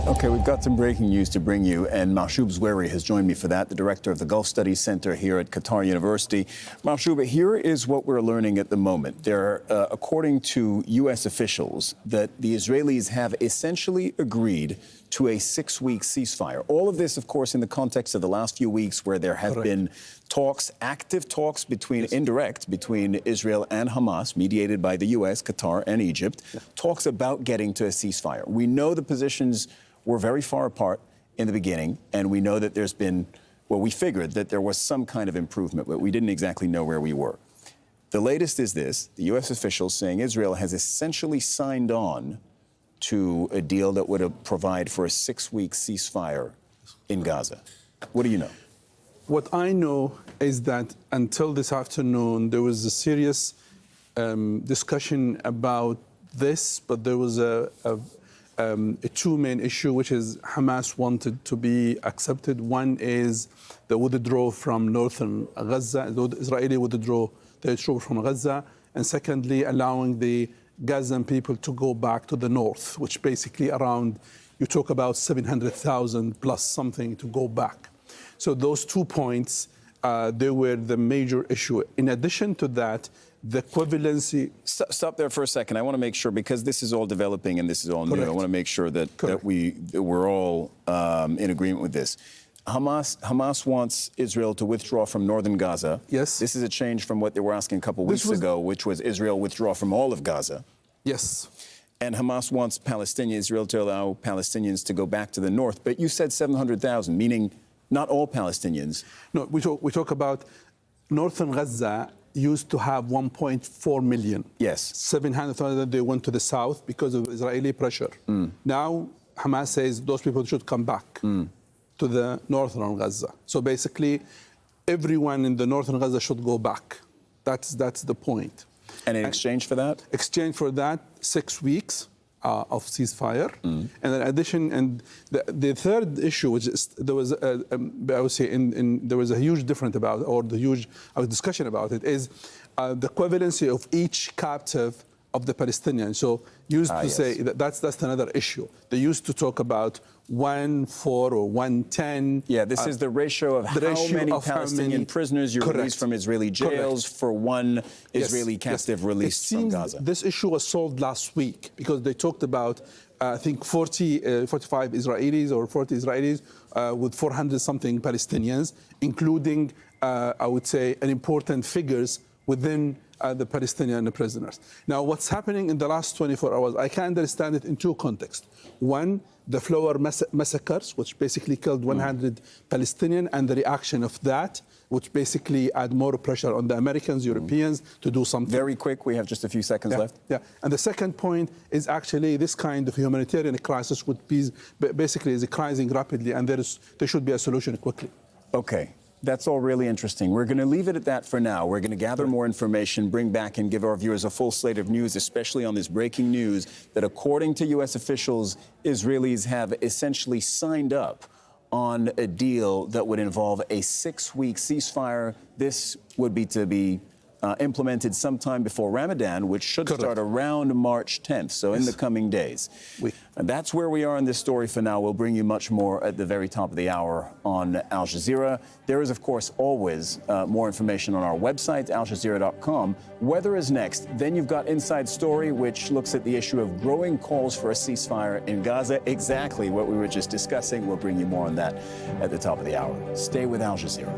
Okay, we've got some breaking news to bring you, and Mahjoub Zweri has joined me for that, the director of the Gulf Studies Center here at Qatar University. Mahjoub, here is what we're learning at the moment. There, according to U.S. officials, that the Israelis have essentially agreed to a 6-week ceasefire. All of this, of course, in the context of the last few weeks where there have been talks, active talks between, indirect, between Israel and Hamas, mediated by the U.S., Qatar, and Egypt, talks about getting to a ceasefire. We know the positions were very far apart in the beginning, and we know that there's been, well, we figured that there was some kind of improvement, but we didn't exactly know where we were. The latest is this, the U.S. officials saying Israel has essentially signed on to a deal that would provide for a 6-week ceasefire in Gaza. What do you know? What I know is that until this afternoon, there was a serious discussion about this, but there was a two main issue, which is Hamas wanted to be accepted. One is the withdrawal from northern Gaza, the Israeli withdrawal their troops from Gaza, and secondly, allowing the Gazan people to go back to the north, which basically around, you talk about 700,000 plus something to go back. So those 2 points, they were the major issue. In addition to that, the equivalency... Stop there for a second. I want to make sure, because this is all developing and this is all new, I want to make sure that we're all in agreement with this. Hamas wants Israel to withdraw from northern Gaza. Yes. This is a change from what they were asking a couple of weeks ago, which was Israel withdraw from all of Gaza. Yes. And Hamas wants Israel to allow Palestinians to go back to the north. But you said 700,000, meaning not all Palestinians. No, we talk about northern Gaza used to have 1.4 million. Yes. 700,000, they went to the south because of Israeli pressure. Now, Hamas says those people should come back to the northern Gaza. So basically, everyone in the northern Gaza should go back. That's the point. And in exchange for that? Exchange for that, 6 weeks of ceasefire. And in addition, and the third issue, which is there was, I would say, there was a huge difference about, or the huge discussion about it, is the equivalency of each captive of the Palestinians. So used to say that's another issue. They used to talk about 1:4 or 1:10. Yeah, this is the ratio of how many Palestinian prisoners you release from Israeli jails for one Israeli captive released from Gaza. This issue was solved last week because they talked about, I think, 45 Israelis or 40 Israelis with 400-something Palestinians, including, I would say, an important figures within the Palestinian prisoners. Now, what's happening in the last 24 hours, I can understand it in two contexts. One, the Flower massacres, which basically killed 100 Palestinians, and the reaction of that, which basically add more pressure on the Americans, Europeans to do something. Very quick, we have just a few seconds left. Yeah, and the second point is actually this kind of humanitarian crisis would be basically is rising rapidly, and there should be a solution quickly. Okay. That's all really interesting. We're going to leave it at that for now. We're going to gather more information, bring back and give our viewers a full slate of news, especially on this breaking news that according to U.S. officials, Israelis have essentially signed up on a deal that would involve a 6-week ceasefire. This would be to be implemented sometime before Ramadan, which should start around March 10th, so in the coming days. And that's where we are in this story for now. We'll bring you much more at the very top of the hour on Al Jazeera. There is, of course, always more information on our website, aljazeera.com. Weather is next. Then you've got Inside Story, which looks at the issue of growing calls for a ceasefire in Gaza, exactly what we were just discussing. We'll bring you more on that at the top of the hour. Stay with Al Jazeera.